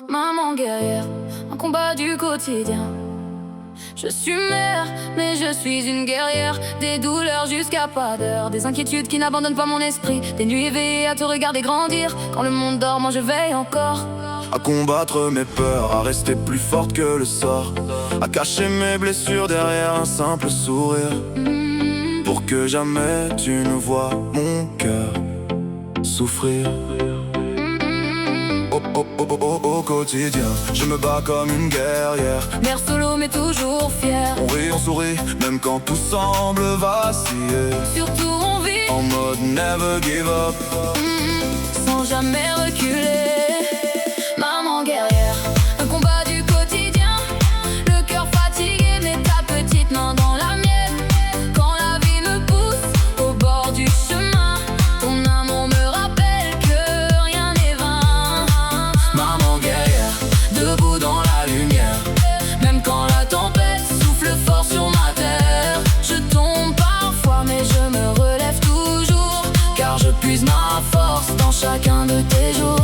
Maman guerrière, un combat du quotidien. Je suis mère, mais je suis une guerrière. Des douleurs jusqu'à pas d'heure, des inquiétudes qui n'abandonnent pas mon esprit. Des nuits éveillées à te regarder grandir. Quand le monde dort, moi je veille encore. À combattre mes peurs, à rester plus forte que le sort. À cacher mes blessures derrière un simple sourire. Pour que jamais tu ne vois mon cœur souffrir. Au quotidien, je me bats comme une guerrière. Mère solo mais toujours fière. On rit, on sourit, même quand tout semble vaciller. Surtout on vit en mode never give up, sans jamais reculer. Maman guerrière, un combat du quotidien. Le cœur fatigué, mais ta petite main dans la mienne. Quand la vie me pousse au bord du chemin, ton amour me rappelle que rien n'est vain. Maman guerrière, debout dans la lumière. Même quand la tempête souffle fort sur ma terre. Je tombe parfois mais je me relève toujours, car je puise ma force dans chacun de tes jours.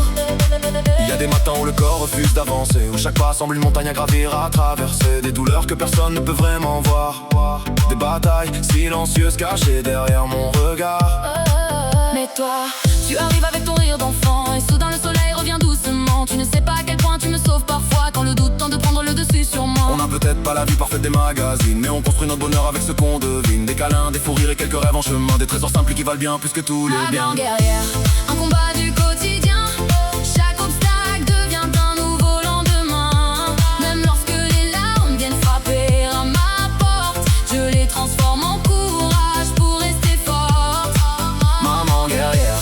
Il y a des matins où le corps refuse d'avancer, où chaque pas semble une montagne à gravir, à traverser. Des douleurs que personne ne peut vraiment voir. Des batailles silencieuses cachées derrière mon regard. Mais toi, tu arrives avec ton rire d'enfant, et soudain le soleil revient doucement. Tu ne sais pas à quel point tu me sauves parfois, quand le doute tente de prendre le dessus sur moi. On n'a peut-être pas la vie parfaite des magazines, mais on construit notre bonheur avec ce qu'on devine. Des câlins, des fous rires et quelques rêves en chemin. Des trésors simples qui valent bien plus que tous les biens. Maman guerrière, un combat du quotidien. Chaque obstacle devient un nouveau lendemain. Même lorsque les larmes viennent frapper à ma porte, je les transforme en courage pour rester forte. Maman guerrière,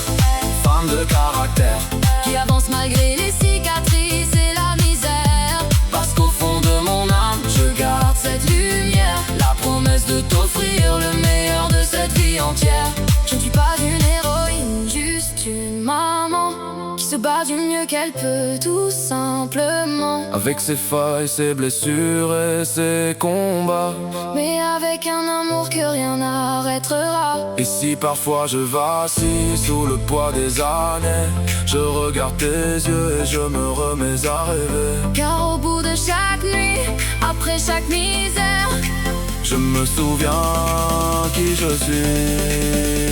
femme de caractère, qui avance malgré les cicatrices et la misère. Parce qu'au fond de mon âme, je garde cette lumière, la promesse de t'offrir le meilleur de cette vie entière. Je ne suis pas une héroïne, juste une maman qui se bat du mieux qu'elle peut, tout simplement. avec ses failles, ses blessures et ses combats. Mais avec un amour que rien n'arrêtera. Et si parfois je vacille sous le poids des années, je regarde tes yeux et je me remets à rêver. Car au bout de chaque nuit, après chaque misère, je me souviens qui je suis.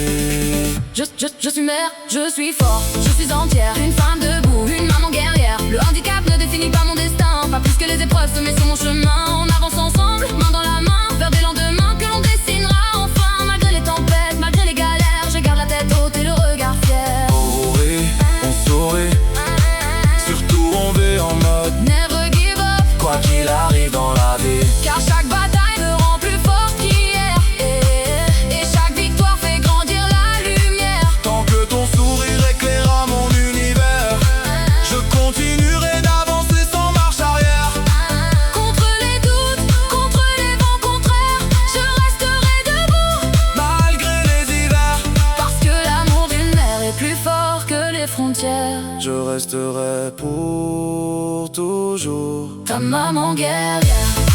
Je suis mère, je suis forte, je suis entière. Une femme debout, une maman guerrière. Le handicap ne définit pas mon destin, pas plus que les épreuves semées sur mon chemin. On avance ensemble, main dans la main, vers des lendemains que l'on dessinera enfin. Malgré les tempêtes, malgré les galères, je garde la tête haute et le regard fier. On rit, on sourit, surtout on vit en mode Never give up, quoi qu'il arrive dans la vie. car chaque bataille me rend plus forte qu'hier. Et chaque victoire fait grandir la lumière. Tant que ton sourire éclairera mon univers, je continuerai d'avancer sans marche arrière. Contre les doutes, contre les vents contraires, je resterai debout, Malgré les hivers, parce que l'amour d'une mère est plus fort que les frontières. je resterai pour toujours Ta maman guerrière.